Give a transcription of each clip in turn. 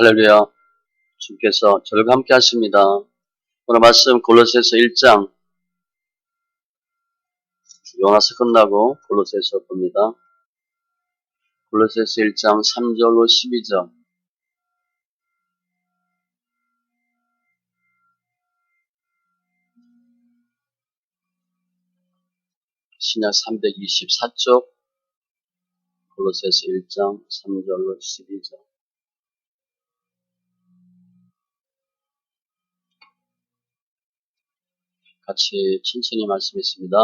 할렐루야. 주께서 저들과 함께 하십니다. 오늘 말씀 골로새서 1장 요나서 끝나고 골로새서 봅니다. 골로새서 1장 3절로 12절. 신약 324쪽 골로새서 1장 3절로 12절. 같이 천천히 말씀했습니다.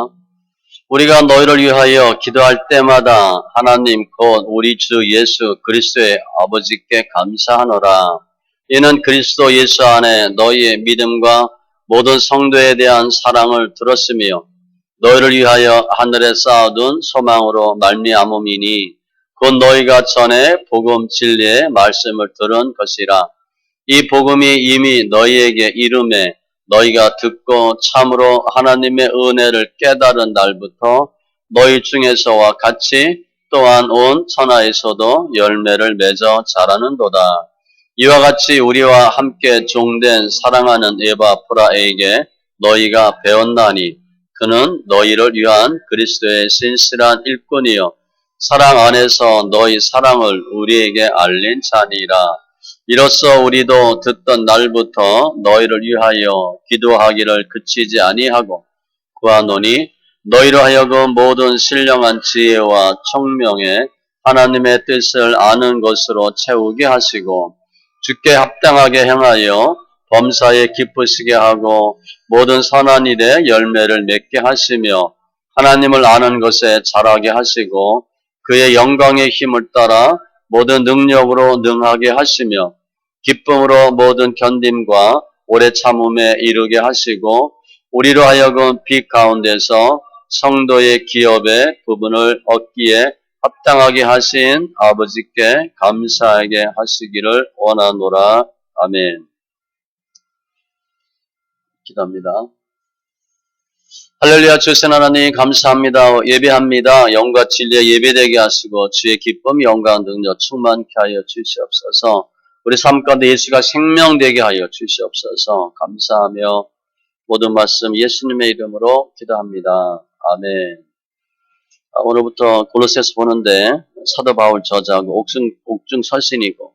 우리가 너희를 위하여 기도할 때마다 하나님 곧 우리 주 예수 그리스도의 아버지께 감사하노라. 이는 그리스도 예수 안에 너희의 믿음과 모든 성도에 대한 사랑을 들었으며 너희를 위하여 하늘에 쌓아둔 소망으로 말미암음이니 곧 너희가 전에 복음 진리의 말씀을 들은 것이라. 이 복음이 이미 너희에게 이름에 너희가 듣고 참으로 하나님의 은혜를 깨달은 날부터 너희 중에서와 같이 또한 온 천하에서도 열매를 맺어 자라는도다. 이와 같이 우리와 함께 종된 사랑하는 에바프라에게 너희가 배웠나니 그는 너희를 위한 그리스도의 신실한 일꾼이요 사랑 안에서 너희 사랑을 우리에게 알린 자니라. 이로써 우리도 듣던 날부터 너희를 위하여 기도하기를 그치지 아니하고 구하노니 너희로 하여금 모든 신령한 지혜와 청명에 하나님의 뜻을 아는 것으로 채우게 하시고 주께 합당하게 행하여 범사에 기쁘시게 하고 모든 선한 일에 열매를 맺게 하시며 하나님을 아는 것에 자라게 하시고 그의 영광의 힘을 따라 모든 능력으로 능하게 하시며 기쁨으로 모든 견딤과 오래 참음에 이르게 하시고 우리로 하여금 빛 가운데서 성도의 기업의 부분을 얻기에 합당하게 하신 아버지께 감사하게 하시기를 원하노라. 아멘. 기도합니다. 할렐루야. 주신 하나님 감사합니다. 예배합니다. 영과 진리에 예배되게 하시고 주의 기쁨, 영광, 능력 충만케 하여 주시옵소서. 우리 삶 가운데 예수가 생명되게 하여 주시옵소서. 감사하며 모든 말씀 예수님의 이름으로 기도합니다. 아멘. 오늘부터 골로새서 보는데 사도 바울 저자고 옥중 서신이고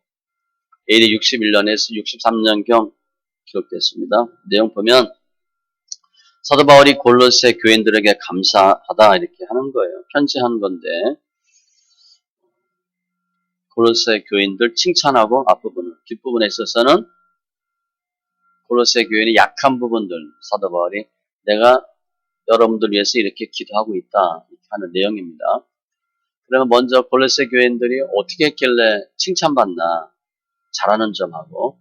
AD 61년에서 63년경 기록됐습니다. 내용 보면 사도 바울이 골로새 교인들에게 감사하다 이렇게 하는 거예요. 편지하는 건데 골로새 교인들 칭찬하고 앞부분은 뒷부분에 있어서는 골로새 교인의 약한 부분들 사도 바울이 내가 여러분들 위해서 이렇게 기도하고 있다 이렇게 하는 내용입니다. 그러면 먼저 골로새 교인들이 어떻게 했길래 칭찬받나 잘하는 점하고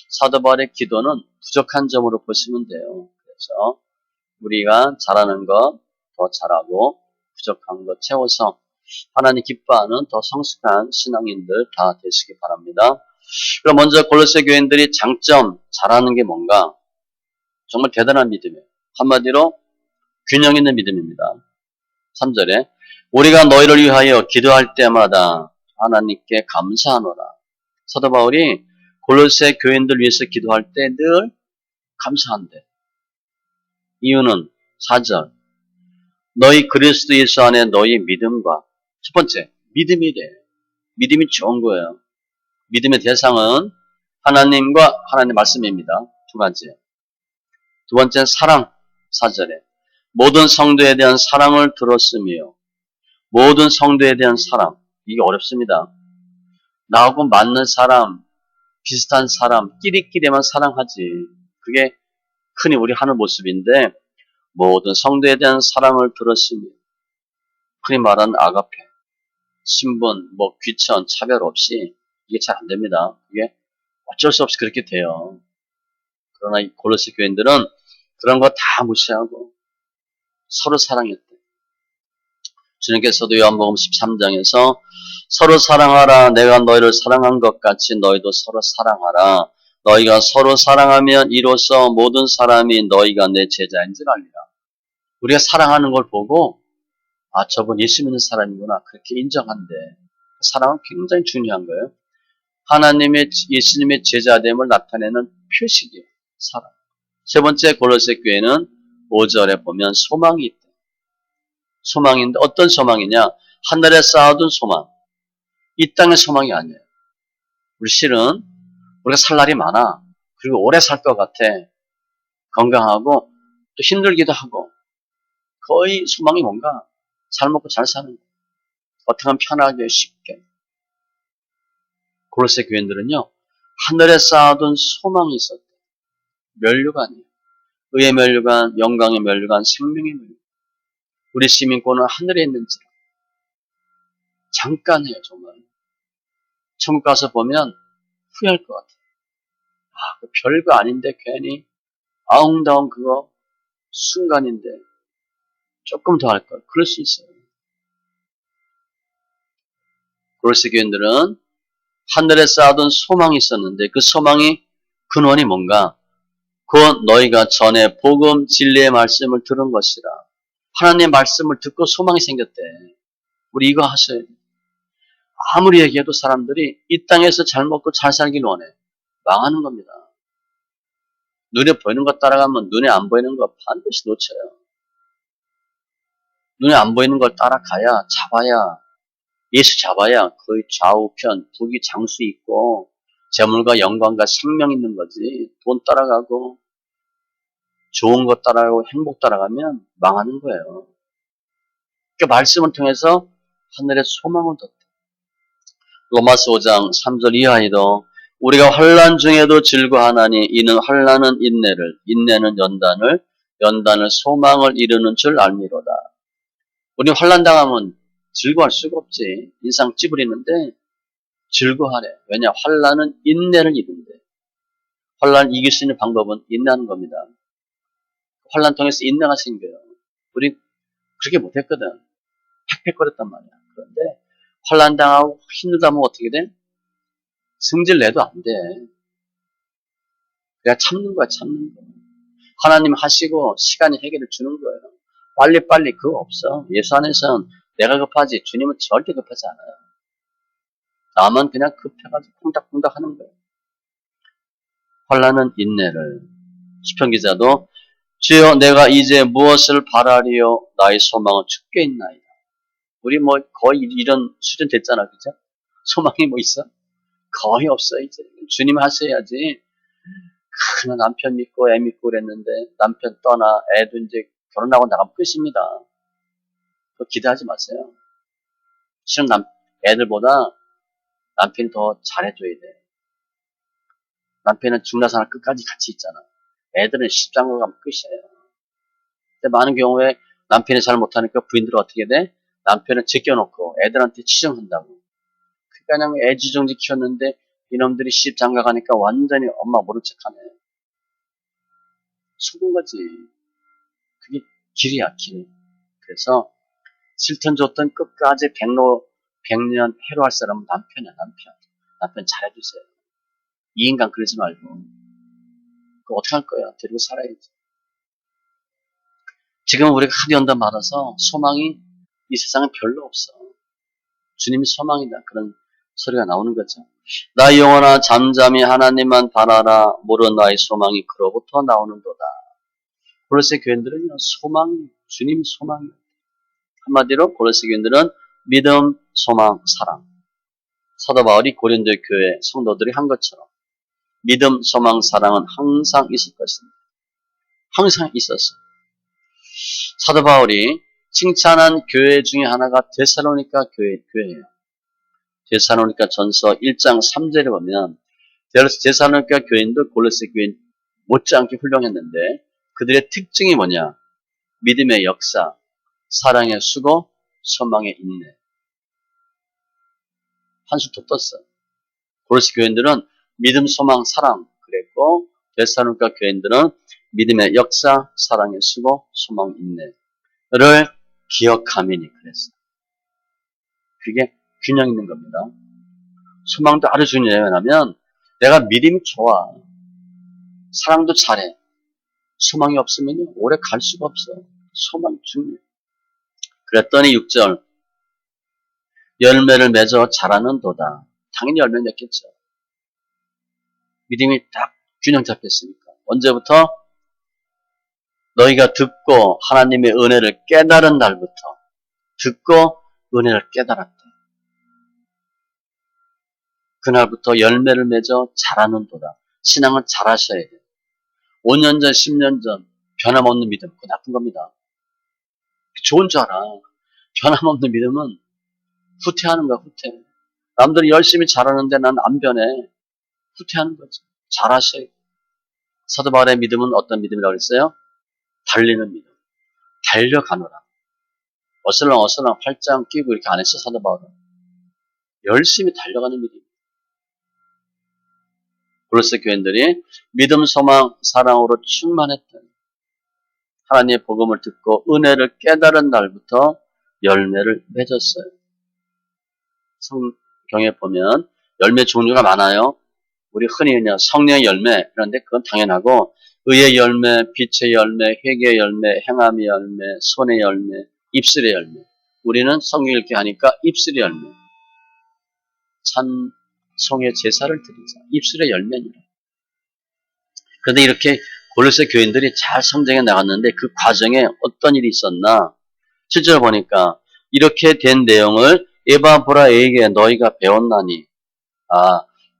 사도 바울의 기도는 부족한 점으로 보시면 돼요. 그래서 우리가 잘하는 것 더 잘하고 부족한 것 채워서 하나님 기뻐하는 더 성숙한 신앙인들 다 되시기 바랍니다. 그럼 먼저 골로새 교인들이 장점 잘하는 게 뭔가? 정말 대단한 믿음이에요. 한마디로 균형 있는 믿음입니다. 3절에 우리가 너희를 위하여 기도할 때마다 하나님께 감사하노라. 사도 바울이 골로새 교인들 위해서 기도할 때 늘 감사한대. 이유는 4절 너희 그리스도 예수 안에 너희 믿음과 첫 번째 믿음이래. 믿음이 좋은 거예요. 믿음의 대상은 하나님과 하나님의 말씀입니다. 두 가지. 두 번째는 사랑. 4절에 모든 성도에 대한 사랑을 들었으며 모든 성도에 대한 사랑. 이게 어렵습니다. 나하고 맞는 사람, 비슷한 사람, 끼리끼리만 사랑하지. 그게 흔히 우리 하는 모습인데 모든 성도에 대한 사랑을 들었으며 흔히 말하는 아가페, 신분, 귀천, 차별 없이 이게 잘 안 됩니다. 이게 어쩔 수 없이 그렇게 돼요. 그러나 이 골로새 교인들은 그런 거 다 무시하고 서로 사랑했대. 주님께서도 요한복음 13장에서 서로 사랑하라. 내가 너희를 사랑한 것 같이 너희도 서로 사랑하라. 너희가 서로 사랑하면 이로써 모든 사람이 너희가 내 제자인 줄 알리라. 우리가 사랑하는 걸 보고 저분 예수 믿는 사람이구나 그렇게 인정한대. 사랑은 굉장히 중요한 거예요. 하나님의 예수님의 제자됨을 나타내는 표식이에요. 사랑. 세 번째 골로새 교회는 5절에 보면 소망이 있다. 소망인데 어떤 소망이냐? 하늘에 쌓아둔 소망. 이 땅의 소망이 아니에요. 우리 실은 우리가 살 날이 많아. 그리고 오래 살 것 같아. 건강하고 또 힘들기도 하고. 거의 소망이 뭔가? 잘 먹고 잘 사는 거. 어떻게 하면 편하게 쉽게. 골로새 교인들은요. 하늘에 쌓아둔 소망이 있었대. 면류관이에요. 의의 면류관, 영광의 면류관, 생명의 면류관. 우리 시민권은 하늘에 있는지라. 잠깐이에요, 정말. 천국 가서 보면 후회할 것 같아요. 아, 그 별거 아닌데 괜히 아웅다웅 그거 순간인데 조금 더 할 걸. 그럴 수 있어요. 골로새 교인들은 하늘에 쌓아둔 소망이 있었는데 그 소망이 근원이 뭔가? 곧 너희가 전에 복음 진리의 말씀을 들은 것이라. 하나님의 말씀을 듣고 소망이 생겼대. 우리 이거 하셔야 돼. 아무리 얘기해도 사람들이 이 땅에서 잘 먹고 잘 살길 원해. 망하는 겁니다. 눈에 보이는 것 따라가면 눈에 안 보이는 거 반드시 놓쳐요. 눈에 안 보이는 걸 따라가야 잡아야 예수 잡아야 거의 좌우편 북이 장수 있고 재물과 영광과 생명 있는 거지. 돈 따라가고 좋은 것 따라가고 행복 따라가면 망하는 거예요. 그 말씀을 통해서 하늘의 소망을 뒀다. 로마서 5장 3절 이하에도 우리가 환난 중에도 즐거워하나니 이는 환난은 인내를, 인내는 연단을, 연단을 소망을 이루는 줄 알미로다. 우리 환난 당하면 즐거워할 수가 없지. 인상 찌푸리는데 즐거워하래. 왜냐? 환난은 인내를 이룬대. 환난 이길 수 있는 방법은 인내하는 겁니다. 환난 통해서 인내가 생겨요. 우리 그렇게 못했거든. 팩팩거렸단 말이야. 그런데 환난 당하고 힘들다면 어떻게 돼? 승질 내도 안 돼. 그냥 참는 거야, 참는 거. 하나님 하시고 시간이 해결을 주는 거예요. 빨리빨리 그거 없어. 예수 안에서는 내가 급하지 주님은 절대 급하지 않아요. 나만 그냥 급해가지고 쿵닥쿵닥 하는 거예요. 환난은 인내를. 시편 기자도 주여 내가 이제 무엇을 바라리요 나의 소망은 주께 있나이다. 우리 뭐 거의 이런 수준 됐잖아, 그죠? 소망이 뭐 있어? 거의 없어 이제. 주님 하셔야지. 큰 남편 믿고 애 믿고 그랬는데 남편 떠나 애도 이제 결혼하고 나가면 끝입니다. 그거 기대하지 마세요. 실은 애들보다 남편이 더 잘해줘야 돼. 남편은 중나사나 끝까지 같이 있잖아. 애들은 십장가 가면 끝이에요. 근데 많은 경우에 남편이 잘 못하니까 부인들은 어떻게 돼? 남편은 제껴놓고 애들한테 치정한다고. 그러니까 그냥 애지중지 키웠는데 이놈들이 십장가 가니까 완전히 엄마 모른 척하네. 속은 거지. 그게 길이야, 길. 그래서 실천 줬던 끝까지 백년 해로할 사람은 남편이야, 남편. 남편 잘해주세요. 이 인간 그러지 말고. 그거 어떻게 할 거야? 데리고 살아야지. 지금 우리가 하도 연단 많아서 소망이 이 세상에 별로 없어. 주님이 소망이다. 그런 소리가 나오는 거죠. 나 영혼아 잠잠히 하나님만 바라라. 모르는 나의 소망이 그로부터 나오는도다. 골로새 교인들은요. 소망이 주님 소망이에요. 한마디로 골로새 교인들은 믿음, 소망, 사랑. 사도 바울이 고린도 교회 성도들이 한 것처럼 믿음, 소망, 사랑은 항상 있을 것입니다. 항상 있었어. 사도 바울이 칭찬한 교회 중에 하나가 데살로니가 교회예요. 데살로니가 전서 1장 3절에 보면 데살로니가 교인도 골로새 교인 못지않게 훌륭했는데 그들의 특징이 뭐냐? 믿음의 역사, 사랑의 수고, 소망의 인내. 한수 더 떴어. 골로새 교인들은 믿음, 소망, 사랑 그랬고 데살로니가 교인들은 믿음의 역사, 사랑의 수고, 소망, 인내를 기억하미니 그랬어. 그게 균형 있는 겁니다. 소망도 아주 중요해요. 왜냐하면 내가 믿음이 좋아. 사랑도 잘해. 소망이 없으면 오래 갈 수가 없어. 소망이 중요해. 그랬더니 6절 열매를 맺어 자라는 도다. 당연히 열매 맺겠죠. 믿음이 딱 균형 잡혔으니까. 언제부터? 너희가 듣고 하나님의 은혜를 깨달은 날부터. 듣고 은혜를 깨달았대. 그날부터 열매를 맺어 자라는도다. 신앙은 잘하셔야 돼요. 5년 전, 10년 전 변함없는 믿음, 그거 나쁜 겁니다. 좋은 줄 알아. 변함없는 믿음은 후퇴하는 거야, 후퇴. 남들이 열심히 잘하는데 난 안 변해. 후퇴하는 거지. 잘하셔야 돼. 사도 바울의 믿음은 어떤 믿음이라고 그랬어요? 달리는 믿음. 달려가노라. 어슬렁어슬렁 팔짱 끼고 이렇게 안 했어, 사도 바울은. 열심히 달려가는 믿음. 골로새 교인들이 믿음, 소망, 사랑으로 충만했던 하나님의 복음을 듣고 은혜를 깨달은 날부터 열매를 맺었어요. 성경에 보면 열매 종류가 많아요. 우리 흔히 그냥 성령의 열매, 그런데 그건 당연하고 의의 열매, 빛의 열매, 회개의 열매, 행함의 열매, 손의 열매, 입술의 열매. 우리는 성경 읽기 하니까 입술의 열매. 찬송의 제사를 드리자. 입술의 열매니라. 그런데 이렇게 골로새 교인들이 잘 성장해 나갔는데 그 과정에 어떤 일이 있었나? 실제로 보니까 이렇게 된 내용을 에바브라에게 너희가 배웠나니,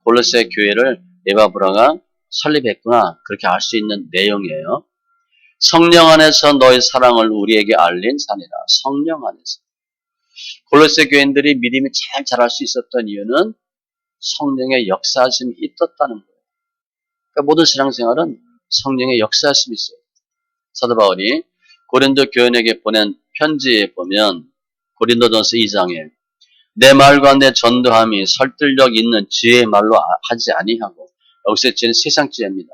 골로새 교회를 에바브라가 설립했구나, 그렇게 알 수 있는 내용이에요. 성령 안에서 너희 사랑을 우리에게 알린 산이라. 성령 안에서. 골로새 교인들이 믿음이 잘 자랄 수 있었던 이유는 성령의 역사하심이 있었다는 거예요. 그러니까 모든 신앙생활은 성령의 역사하심이 있어요. 사도 바울이 고린도 교인에게 보낸 편지에 보면 고린도전서 2장에 내 말과 내 전도함이 설득력 있는 지혜의 말로 하지 아니하고, 여기서 지혜는 세상 지혜입니다.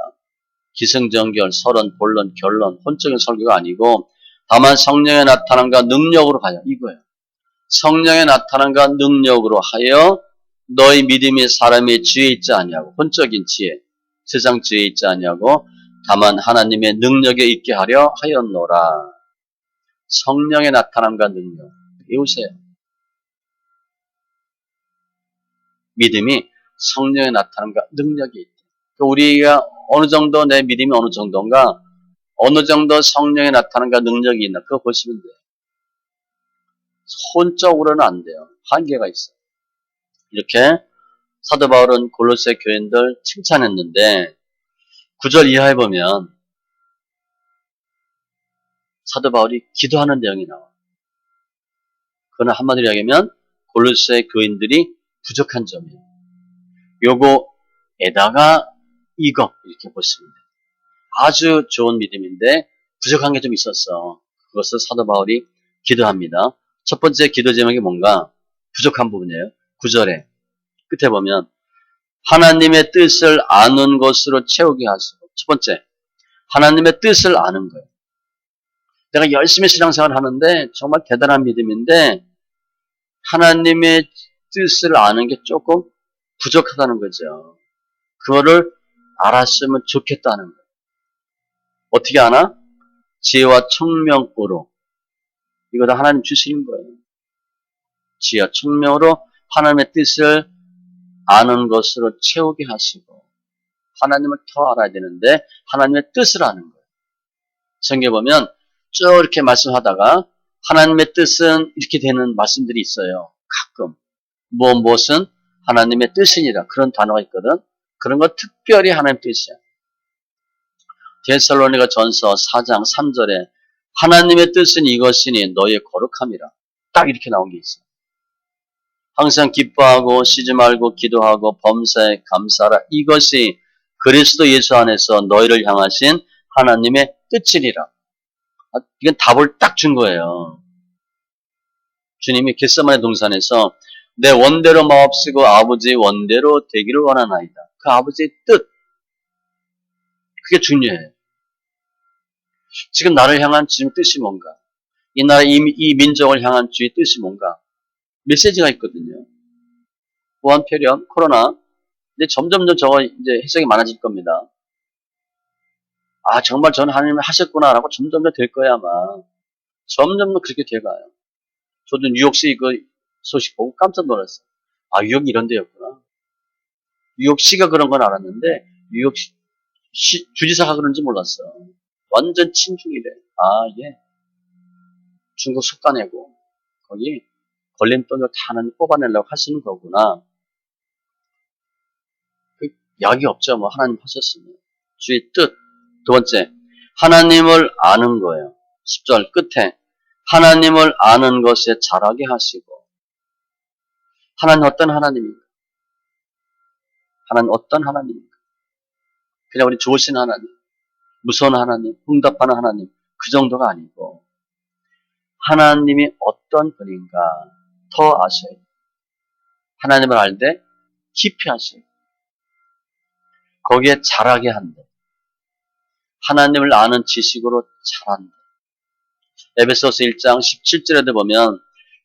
기승전결, 서론, 본론, 결론, 혼적인 설교가 아니고 다만 성령의 나타남과 능력으로 하여, 이거예요. 성령의 나타남과 능력으로 하여 너희 믿음이 사람의 지혜에 있지 아니하고, 혼적인 지혜, 세상 지혜에 있지 아니하고 다만 하나님의 능력에 있게 하려 하였노라. 성령의 나타남과 능력. 배우세요. 믿음이 성령의 나타남과 능력이 있다. 우리가 어느 정도, 내 믿음이 어느 정도인가, 어느 정도 성령의 나타남과 능력이 있나, 그거 보시면 돼요. 혼적으로는 안 돼요. 한계가 있어요. 이렇게 사도 바울은 골로새 교인들 칭찬했는데 9절 이하에 보면 사도 바울이 기도하는 내용이 나와. 그거는 한마디로 이야기하면 골로새 교인들이 부족한 점이에요. 요거에다가 이거, 이렇게 보시면 돼요. 아주 좋은 믿음인데 부족한 게 좀 있었어. 그것을 사도 바울이 기도합니다. 첫 번째 기도 제목이 뭔가? 부족한 부분이에요. 9절에 끝에 보면 하나님의 뜻을 아는 것으로 채우게 하시고. 첫 번째, 하나님의 뜻을 아는 거예요. 내가 열심히 신앙생활을 하는데 정말 대단한 믿음인데 하나님의 뜻을 아는 게 조금 부족하다는 거죠. 그거를 알았으면 좋겠다는 거예요. 어떻게 아나? 지혜와 총명으로. 이거 다 하나님 주시는 거예요. 지혜와 총명으로 하나님의 뜻을 아는 것으로 채우게 하시고, 하나님을 더 알아야 되는데 하나님의 뜻을 아는 거예요. 성경에 보면 쭉 이렇게 말씀하다가 하나님의 뜻은 이렇게 되는 말씀들이 있어요. 가끔. 무엇은 하나님의 뜻이니라, 그런 단어가 있거든. 그런 거 특별히 하나님의 뜻이야. 데살로니가 전서 4장 3절에 하나님의 뜻은 이것이니 너희의 거룩함이라. 딱 이렇게 나온 게 있어요. 항상 기뻐하고 쉬지 말고 기도하고 범사에 감사하라. 이것이 그리스도 예수 안에서 너희를 향하신 하나님의 뜻이니라. 이건 답을 딱 준 거예요. 주님이 겟세마네 동산에서 내 원대로 마옵시고 아버지의 원대로 되기를 원하나이다. 그 아버지의 뜻. 그게 중요해요. 지금 나를 향한 주님의 뜻이 뭔가? 이 나라, 이 민족을 향한 주의 뜻이 뭔가? 메시지가 있거든요. 무한폐렴, 코로나. 근데 점점 저거 이제 해석이 많아질 겁니다. 정말 저는 하나님을 하셨구나라고 점점 될 거야, 아마. 점점 그렇게 돼가요. 저도 뉴욕시 그 소식 보고 깜짝 놀랐어요. 뉴욕이 이런 데였구나. 뉴욕시가 그런 건 알았는데, 뉴욕 주지사가 그런지 몰랐어. 완전 친중이래. 아, 예. 중국 속가내고 거기 걸림돌을 다 하나님 뽑아내려고 하시는 거구나. 그 약이 없죠. 뭐 하나님 하셨으면. 주의 뜻. 두 번째, 하나님을 아는 거예요. 10절 끝에 하나님을 아는 것에 잘하게 하시고. 하나님 어떤 하나님입니까? 하나님 어떤 하나님입니까? 그냥 우리 좋으신 하나님, 무서운 하나님, 응답하는 하나님 그 정도가 아니고 하나님이 어떤 분인가 더 아셔야 돼요. 하나님을 알 때 깊이 아셔야 돼요. 거기에 잘하게 한다. 하나님을 아는 지식으로 잘한다. 에베소서 1장 17절에도 보면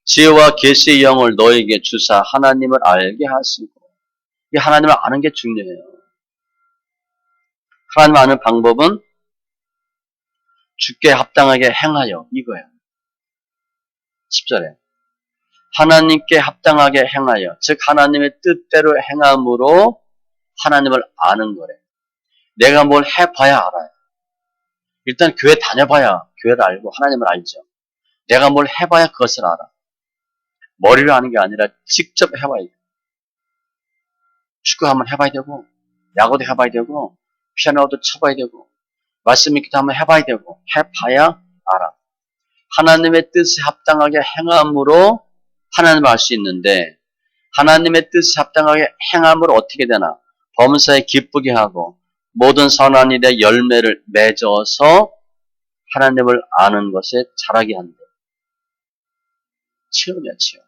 지혜와 계시의 영을 너에게 주사 하나님을 알게 하시고. 이 하나님을 아는 게 중요해요. 하나님을 아는 방법은 주께 합당하게 행하여 이거예요. 10절에 하나님께 합당하게 행하여, 즉 하나님의 뜻대로 행함으로 하나님을 아는 거래. 내가 뭘 해봐야 알아요. 일단 교회 다녀봐야 교회를 알고 하나님을 알죠. 내가 뭘 해봐야 그것을 알아. 머리로 아는 게 아니라 직접 해봐야 돼. 축구 한번 해봐야 되고, 야구도 해봐야 되고, 피아노도 쳐봐야 되고, 말씀 읽기도 한번 해봐야 되고, 해봐야 알아. 하나님의 뜻에 합당하게 행함으로 하나님을 알 수 있는데, 하나님의 뜻에 합당하게 행함으로 어떻게 되나? 범사에 기쁘게 하고 모든 선한 일의 열매를 맺어서 하나님을 아는 것에 잘하게 한다. 체험이야, 체험.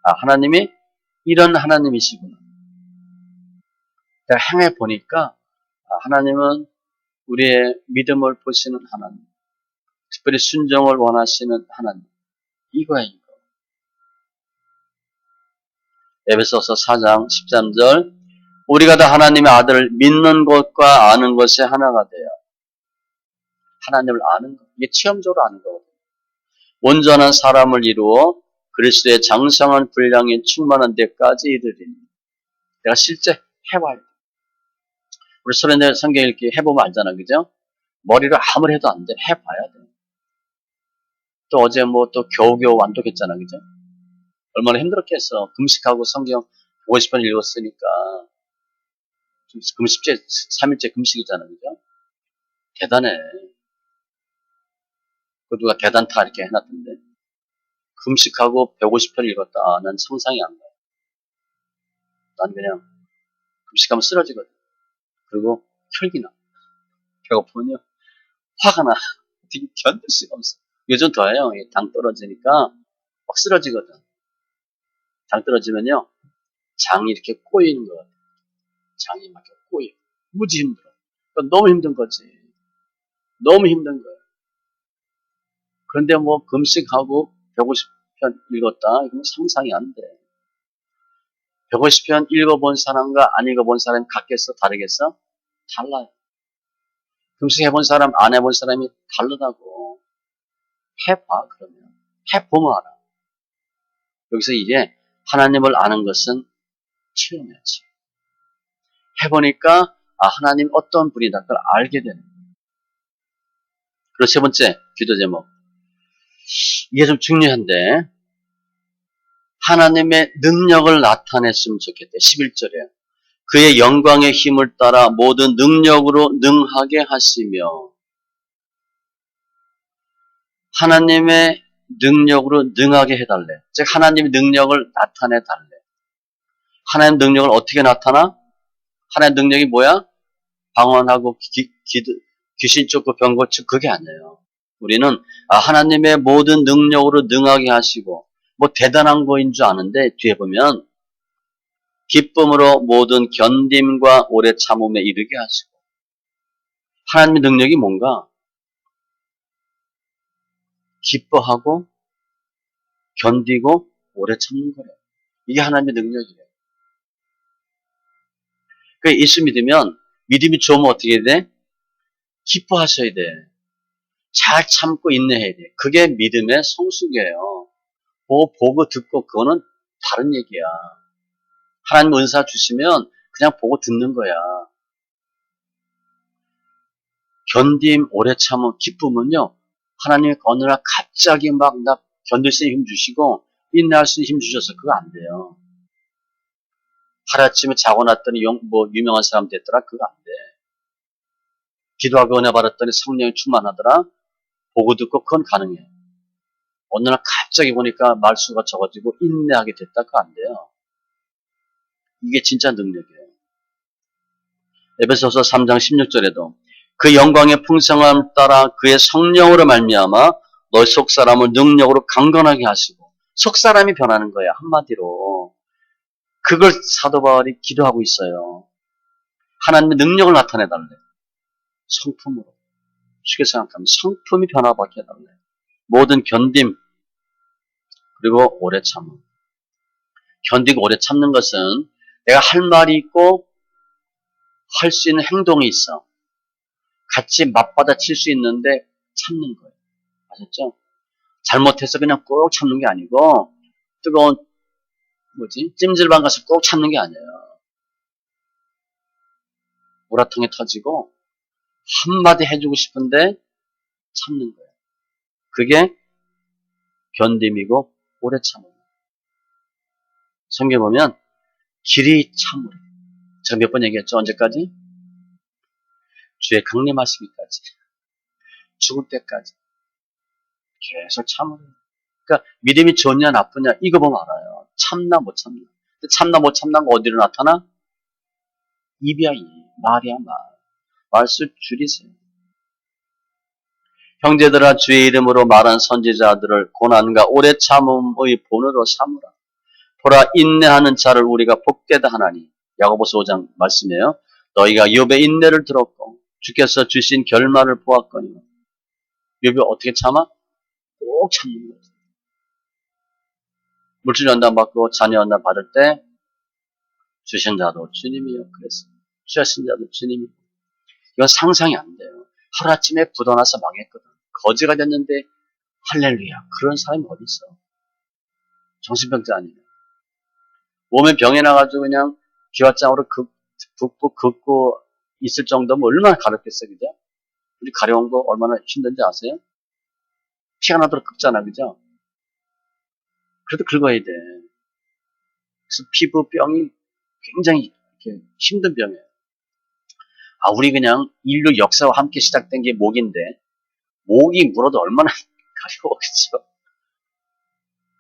아, 하나님이 이런 하나님이시구나. 내가 행해 보니까 하나님은 우리의 믿음을 보시는 하나님, 특별히 순종을 원하시는 하나님. 이거야, 이거. 에베소서 4장 13절 우리가 다 하나님의 아들을 믿는 것과 아는 것이 하나가 돼요. 하나님을 아는 것. 이게 체험적으로 아는 거거든요. 온전한 사람을 이루어 그리스도의 장성한 분량에 충만한 데까지 이르리니. 내가 실제 해봐야 돼. 우리 소련대 성경 읽기 해보면 알잖아, 그죠? 머리로 아무리 해도 안 돼. 해봐야 돼. 또 어제 뭐 또 겨우겨우 완독했잖아, 그죠? 얼마나 힘들었겠어. 금식하고 성경 50번 읽었으니까. 금식제, 3일째 금식이잖아, 그죠? 대단해. 그 누가 대단타 이렇게 해놨던데. 금식하고 150편 읽었다. 아, 난 상상이 안 가. 난 그냥 금식하면 쓰러지거든. 그리고 혈기 나. 배고프면요. 화가 나. 되게 견딜 수가 없어. 요즘 더해요. 당 떨어지니까 막 쓰러지거든. 당 떨어지면요. 장이 이렇게 꼬이는 거 같아. 장이 막 이렇게 꼬여. 무지 힘들어. 그러니까 너무 힘든 거지. 너무 힘든 거야. 그런데 뭐 금식하고 150편 읽었다. 이건 상상이 안 돼. 150편 읽어본 사람과 안 읽어본 사람이 같겠어? 다르겠어? 달라요. 금식해본 사람, 안 해본 사람이 다르다고. 해봐, 그러면. 해보면 알아. 여기서 이게 하나님을 아는 것은 체험이었지. 해보니까, 아, 하나님 어떤 분이다. 그걸 알게 되는 거예요. 그리고 세 번째, 기도 제목. 이게 좀 중요한데, 하나님의 능력을 나타냈으면 좋겠대. 11절에. 그의 영광의 힘을 따라 모든 능력으로 능하게 하시며, 하나님의 능력으로 능하게 해달래. 즉 하나님의 능력을 나타내달래. 하나님의 능력을 어떻게 나타나? 하나님의 능력이 뭐야? 방언하고 귀신 쫓고 병 고치고 그게 아니에요. 우리는 하나님의 모든 능력으로 능하게 하시고 뭐 대단한 거인 줄 아는데 뒤에 보면 기쁨으로 모든 견딤과 오래 참음에 이르게 하시고. 하나님의 능력이 뭔가? 기뻐하고 견디고 오래 참는 거예요. 이게 하나님의 능력이에요. 그 예수 믿으면 믿음이 좋으면 어떻게 돼? 기뻐하셔야 돼. 잘 참고 인내해야 돼. 그게 믿음의 성숙이에요. 뭐 보고 듣고 그거는 다른 얘기야. 하나님 은사 주시면 그냥 보고 듣는 거야. 견딤, 오래 참음, 기쁨은요, 하나님이 어느 날 갑자기 막 나 견딜 수 있는 힘 주시고, 인내할 수 있는 힘 주셔서 그거 안 돼요. 하루아침에 자고 났더니 유명한 사람 됐더라? 그거 안 돼. 기도하고 은혜 받았더니 성령이 충만하더라? 보고 듣고 그건 가능해. 어느 날 갑자기 보니까 말수가 적어지고 인내하게 됐다? 그거 안 돼요. 이게 진짜 능력이에요. 에베소서 3장 16절에도 그 영광의 풍성함 따라 그의 성령으로 말미암아 너희 속사람을 능력으로 강건하게 하시고, 속사람이 변하는 거야, 한마디로. 그걸 사도 바울이 기도하고 있어요. 하나님의 능력을 나타내달래. 성품으로. 쉽게 생각하면 성품이 변화받게 해달래. 모든 견딤, 그리고 오래 참음. 견디고 오래 참는 것은 내가 할 말이 있고 할 수 있는 행동이 있어. 같이 맞받아칠 수 있는데 참는 거예요. 아셨죠? 잘못해서 그냥 꼭 참는 게 아니고, 뜨거운 찜질방 가서 꼭 참는 게 아니에요. 우라통이 터지고 한마디 해주고 싶은데 참는 거예요. 그게 견딤이고 오래 참음. 성경 보면 길이 참으래. 제가 몇 번 얘기했죠? 언제까지? 주의 강림하시기까지. 죽을 때까지. 계속 참으래. 그러니까 믿음이 좋냐 나쁘냐 이거 보면 알아요. 참나 못 참나. 근데 참나 못 참나가 어디로 나타나? 입이야 입. 말이야 말. 말수 줄이세요. 형제들아 주의 이름으로 말한 선지자들을 고난과 오래 참음의 본으로 삼으라. 보라 인내하는 자를 우리가 복되다 하나니. 야고보서 5장 말씀이에요. 너희가 욥의 인내를 들었고 주께서 주신 결말을 보았거니. 욥이 어떻게 참아? 꼭 참는 거죠. 물질 연단 받고 자녀 연단 받을 때 주신 자도 주님이요 그랬어요. 취하신 자도 주님이요. 이건 상상이 안 돼요. 하루아침에 부도나서 망했거든. 거지가 됐는데 할렐루야. 그런 사람이 어디 있어? 정신병자 아니에요. 몸에 병이 나가지고 그냥 기왓장으로 붓고 긋고 있을 정도면 얼마나 가렵겠어요. 그죠? 우리 가려운 거 얼마나 힘든지 아세요? 피가 나도록 긁잖아. 그죠? 그래도 긁어야 돼. 그래서 피부병이 굉장히 이렇게 힘든 병이에요. 우리 그냥 인류 역사와 함께 시작된 게 목인데, 목이 물어도 얼마나 가려워, 그죠?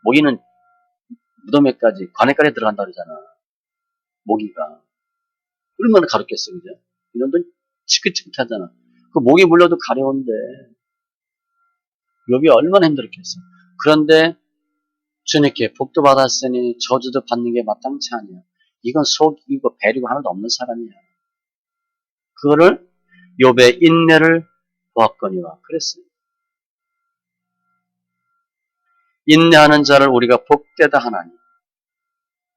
모기는 무덤에까지, 관에까지 들어간다 그러잖아. 모기가. 얼마나 가렵겠어, 그죠? 이놈들 지긋지긋하잖아. 그 모기 물려도 가려운데, 욥이 얼마나 힘들었겠어. 그런데 주님께 복도 받았으니 저주도 받는 게 마땅치 아니야. 이건 속이고 배리고 하나도 없는 사람이야. 그거를 욥의 인내를 보았거니와 그랬어요. 인내하는 자를 우리가 복되다 하나니.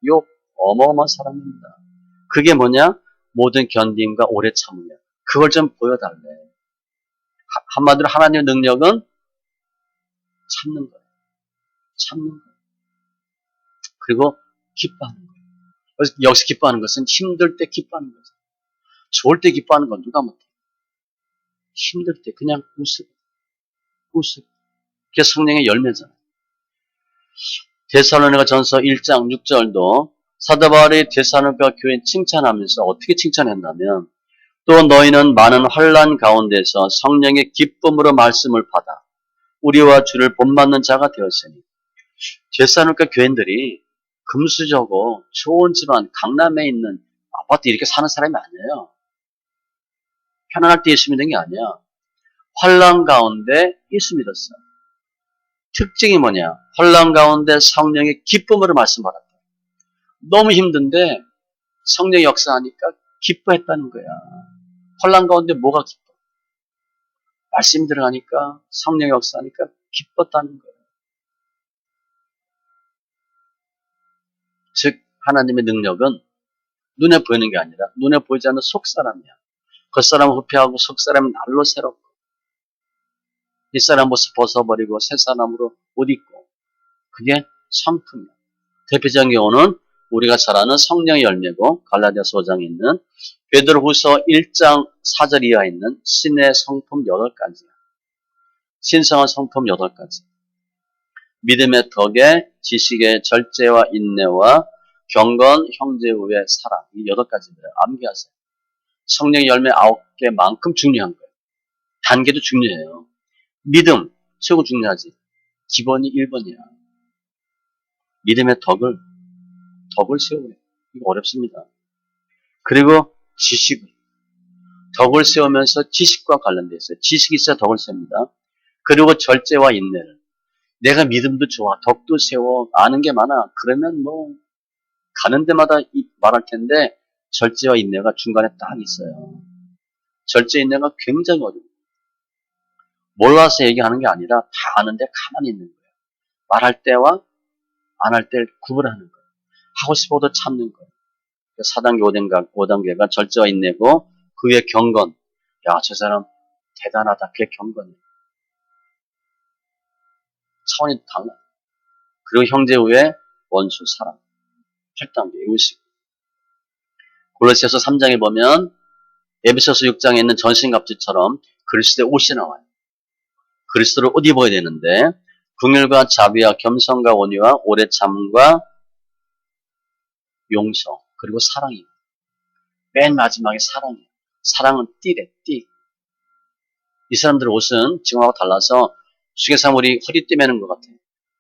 욥 어마어마한 사람입니다. 그게 뭐냐? 모든 견딤과 오래 참으며. 그걸 좀 보여달래. 한마디로 하나님의 능력은 참는 거예요. 참는 거예요. 그리고 기뻐하는 거예요. 여기서 기뻐하는 것은 힘들 때 기뻐하는 거죠. 좋을 때 기뻐하는 건 누가 못해? 힘들 때 그냥 웃으고. 그게 성령의 열매잖아요. 데살로니가 전서 1장 6절도 사도 바울이 데살로니가 교회 칭찬하면서 어떻게 칭찬했냐면, 또 너희는 많은 환난 가운데서 성령의 기쁨으로 말씀을 받아 우리와 주를 본받는 자가 되었으니. 데살로니가 교인들이 금수저고 좋은 집안 강남에 있는 아파트 이렇게 사는 사람이 아니에요. 편안할 때 예수 믿는 게 아니야. 환난 가운데 예수 믿었어. 특징이 뭐냐? 환난 가운데 성령의 기쁨으로 말씀 받았다. 너무 힘든데 성령의 역사하니까 기뻐했다는 거야. 환난 가운데 뭐가 기뻐? 말씀이 들어가니까 성령의 역사하니까 기뻤다는 거야. 즉 하나님의 능력은 눈에 보이는 게 아니라 눈에 보이지 않는 속사람이야. 겉사람은 후패하고 속사람은 날로 새롭고, 뒷사람 모습 벗어버리고 새 사람으로 옷 입고, 그게 성품이야. 대표적인 경우는 우리가 잘 아는 성령의 열매고 갈라디아서 5장에 있는 베드로후서 1장 4절 이하에 있는 신의 성품 8가지야. 신성한 성품 8가지. 믿음의 덕에 지식의 절제와 인내와 경건, 형제 후의 사랑. 이 8가지입니다. 암기하세요. 성령의 열매 9개만큼 중요한 거예요. 단계도 중요해요. 믿음, 최고 중요하지. 기본이 1번이야. 믿음의 덕을 세우래. 이거 어렵습니다. 그리고 지식을. 덕을 세우면서 지식과 관련되어 있어요. 지식이 있어야 덕을 세웁니다. 그리고 절제와 인내를. 내가 믿음도 좋아, 덕도 세워, 아는 게 많아. 그러면 뭐 가는 데마다 말할 텐데 절제와 인내가 중간에 딱 있어요. 절제 인내가 굉장히 어려워요. 몰라서 얘기하는 게 아니라 다 아는데 가만히 있는 거예요. 말할 때와 안 할 때 구분하는 거예요. 하고 싶어도 참는 거예요. 4단계, 5단계가 절제와 인내고 그 위에 경건. 야, 저 사람 대단하다. 그게 경건이에요. 차원이 달라요. 그리고 형제 후에 원수, 사랑. 8단계, 의식. 골로새서 3장에 보면 에베소서 6장에 있는 전신갑주처럼 그리스도의 옷이 나와요. 그리스도를 옷 입어야 되는데 긍휼과 자비와 겸손과 온유와 오래 참음과 용서 그리고 사랑이에요. 맨 마지막에 사랑이에요. 사랑은 띠래, 띠. 이 사람들의 옷은 지금하고 달라서 수계사물이 허리띠 매는 것 같아요.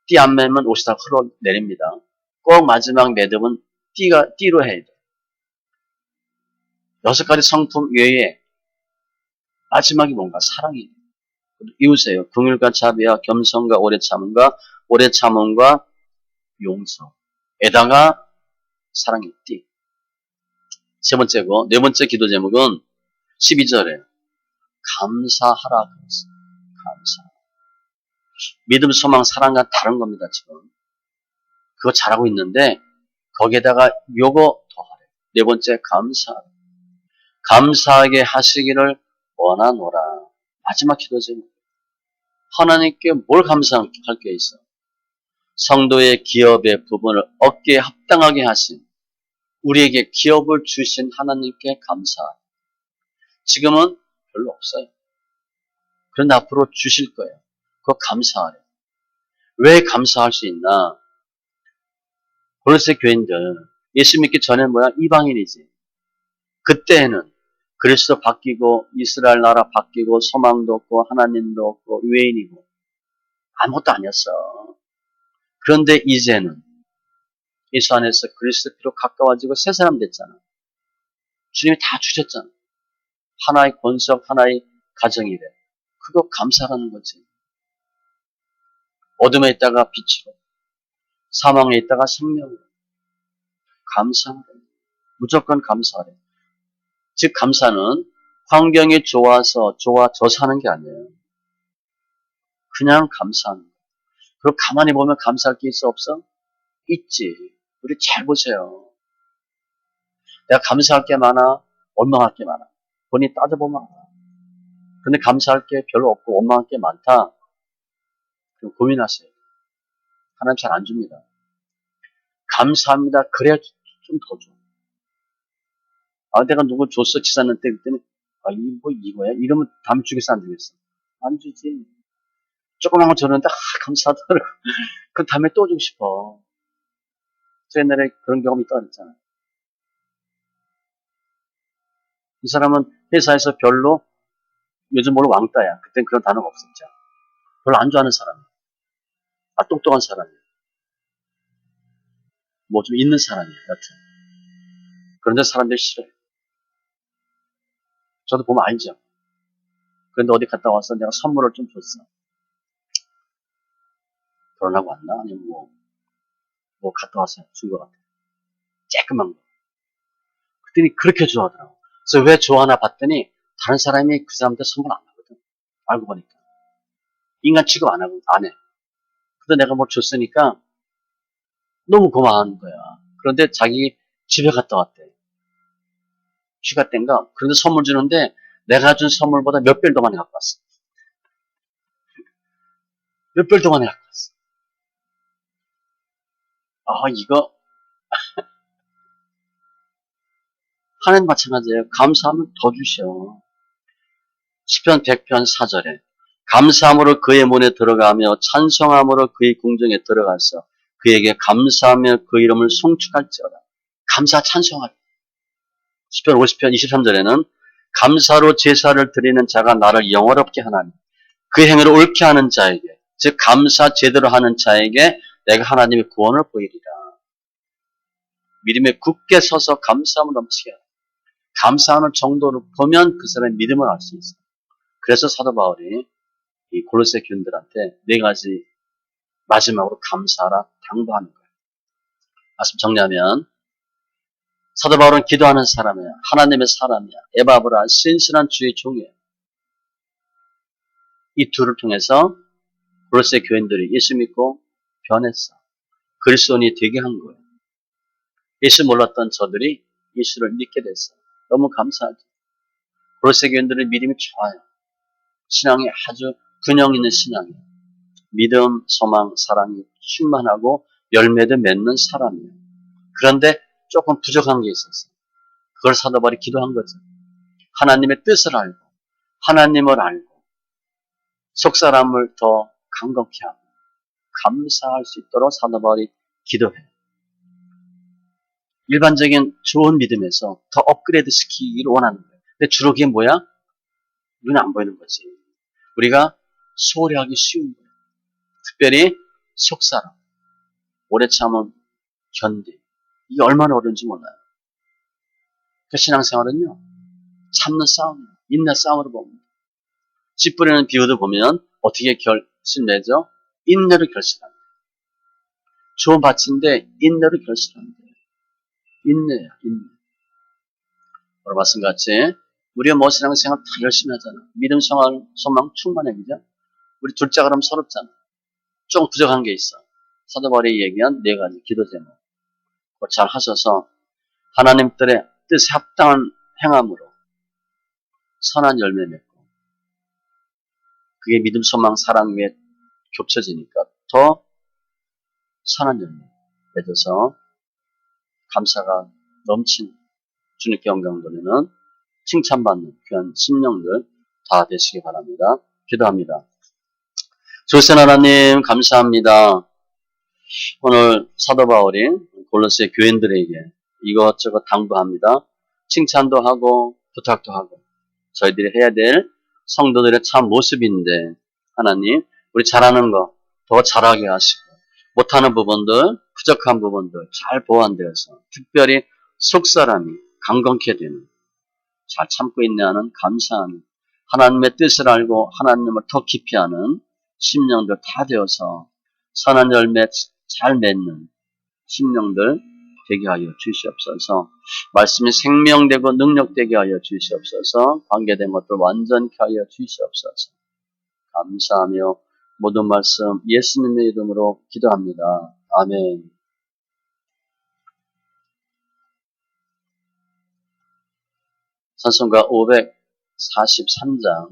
띠 안 매면 옷이 다 흘러내립니다. 꼭 마지막 매듭은 띠로 해야 돼요. 6가지 성품 외에 마지막이 뭔가? 사랑이에요. 이웃이에요. 긍휼과 자비와 겸손과 오래 참음과 용서에다가 사랑의 띠. 세 번째고, 네 번째 기도 제목은 12절에 감사하라 그랬어요. 감사. 믿음, 소망, 사랑과 다른 겁니다, 지금. 그거 잘하고 있는데, 거기에다가 요거 더하래. 네 번째, 감사하라. 감사하게 하시기를 원하노라. 마지막 기도 제목. 하나님께 뭘 감사할 게 있어? 성도의 기업의 부분을 얻기에 합당하게 하신 우리에게 기업을 주신 하나님께 감사하라. 지금은 별로 없어요. 그런데 앞으로 주실 거예요. 그거 감사하래. 왜 감사할 수 있나? 골로새 교인들 예수 믿기 전에 뭐야? 이방인이지. 그때는 그리스도 바뀌고 이스라엘 나라 바뀌고 소망도 없고 하나님도 없고 유해인이고 아무것도 아니었어. 그런데 이제는 예수 안에서 그리스도 피로 가까워지고 새 사람 됐잖아. 주님이 다 주셨잖아. 하나의 권석, 하나의 가정이래. 그거 감사하는 거지. 어둠에 있다가 빛으로, 사망에 있다가 생명으로. 감사하래. 무조건 감사하래. 즉 감사는 환경이 좋아져서 하는 게 아니에요. 그냥 감사하는 거예요. 그리고 가만히 보면 감사할 게 있어 없어? 있지. 우리 잘 보세요. 내가 감사할 게 많아? 원망할 게 많아? 본인이 따져보면 알아. 근데 감사할 게 별로 없고 원망할 게 많다? 그럼 고민하세요. 하나님 잘 안 줍니다. 감사합니다. 그래야 좀 더 줘. 아, 내가 누구 줬어, 지사한테 그랬더니, 아, 이거야? 이러면 다음 주겠어, 안 주겠어? 안 주지. 조그만 거 줬는데, 감사하더라고. 그 다음에 또 주고 싶어. 저 옛날에 그런 경험이 있다고 그랬잖아. 이 사람은 회사에서 별로, 요즘 뭘로 왕따야. 그땐 그런 단어가 없었죠. 별로 안 좋아하는 사람이야. 아, 똑똑한 사람이야. 뭐 좀 있는 사람이야, 여튼. 그런데 사람들이 싫어요. 저도 보면 알죠. 그런데 어디 갔다 와서 내가 선물을 좀 줬어. 결혼하고 왔나? 아니면 뭐 갔다 와서 준 것 같아. 쬐끄만 거. 그랬더니 그렇게 좋아하더라고. 그래서 왜 좋아하나 봤더니 다른 사람이 그 사람한테 선물 안 하거든. 알고 보니까. 인간 취급 안 해. 근데 내가 뭘 줬으니까 너무 고마운 거야. 그런데 자기 집에 갔다 왔대. 휴가 땐가. 그런데 선물 주는데 내가 준 선물보다 몇 배를 더 많이 갖고 왔어. 몇 배를 더 많이 갖고 왔어. 아, 이거 하나님 마찬가지예요. 감사하면 더 주셔. 시편 100편 4절에 감사함으로 그의 문에 들어가며 찬송함으로 그의 궁정에 들어가서 그에게 감사하며 그 이름을 송축할지어다. 감사 찬송하라. 시편 50편 23절에는 감사로 제사를 드리는 자가 나를 영화롭게 하나니 그 행위를 옳게 하는 자에게, 즉 감사 제대로 하는 자에게 내가 하나님의 구원을 보이리라. 믿음에 굳게 서서 감사함을 넘치게 하라. 감사하는 정도를 보면 그 사람의 믿음을 알 수 있어요. 그래서 사도 바울이 이 골로새 교인들한테 네 가지 마지막으로 감사하라 당부하는 거예요. 말씀 정리하면 사도 바울은 기도하는 사람이야. 하나님의 사람이야. 에바브라 신실한 주의 종이에요. 이 둘을 통해서 골로새 교인들이 예수 믿고 변했어. 그리스도인이 되게 한 거예요. 예수 몰랐던 저들이 예수를 믿게 됐어. 너무 감사하죠. 골로새 교인들은 믿음이 좋아요. 신앙이 아주 균형 있는 신앙이에요. 믿음, 소망, 사랑이 충만하고 열매도 맺는 사람이에요. 그런데 조금 부족한 게 있었어요. 그걸 사도 바울이 기도한 거죠. 하나님의 뜻을 알고 하나님을 알고 속사람을 더 강건케 하고 감사할 수 있도록 사도 바울이 기도해요. 일반적인 좋은 믿음에서 더 업그레이드 시키기를 원하는 거예요. 근데 주로 그게 뭐야? 눈에 안 보이는 거지. 우리가 소홀히 하기 쉬운 거예요. 특별히 속사람, 오래 참은 견디. 이게 얼마나 어려운지 몰라요. 그 신앙생활은요, 참는 싸움이에요. 인내 싸움으로 봅니다. 씨 뿌리는 비유도 보면 어떻게 결실 맺어? 인내로 결실합니다. 좋은 밭인데 인내로 결실합니다. 인내야, 인내. 오늘 말씀같이 우리가 뭐 신앙생활 다 열심히 하잖아. 믿음, 소망 충만해, 그죠? 우리 둘째가 그럼 서럽잖아. 좀 부족한 게 있어. 사도 바울이 얘기한 네 가지 기도 제목. 그거 잘 하셔서 하나님들의 뜻에 합당한 행함으로 선한 열매 맺고 그게 믿음, 소망, 사랑 위에 겹쳐지니까 더 선한 열매 맺어서 감사가 넘치는 주님께 영광 돌리는 칭찬받는 귀한 심령들 다 되시기 바랍니다. 기도합니다. 조선 하나님 감사합니다. 오늘 사도 바울이 골로새 교인들에게 이것저것 당부합니다. 칭찬도 하고 부탁도 하고 저희들이 해야 될 성도들의 참 모습인데 하나님 우리 잘하는 거 더 잘하게 하시고 못하는 부분들 부족한 부분들 잘 보완되어서 특별히 속사람이 강건케 되는 잘 참고 인내하는 감사하는 하나님의 뜻을 알고 하나님을 더 깊이 아는 심령들 다 되어서 선한 열매 잘 맺는 심령들 되게 하여 주시옵소서. 말씀이 생명되고 능력되게 하여 주시옵소서. 관계된 것들 완전케 하여 주시옵소서. 감사하며 모든 말씀 예수님의 이름으로 기도합니다. 아멘. 찬송가 543장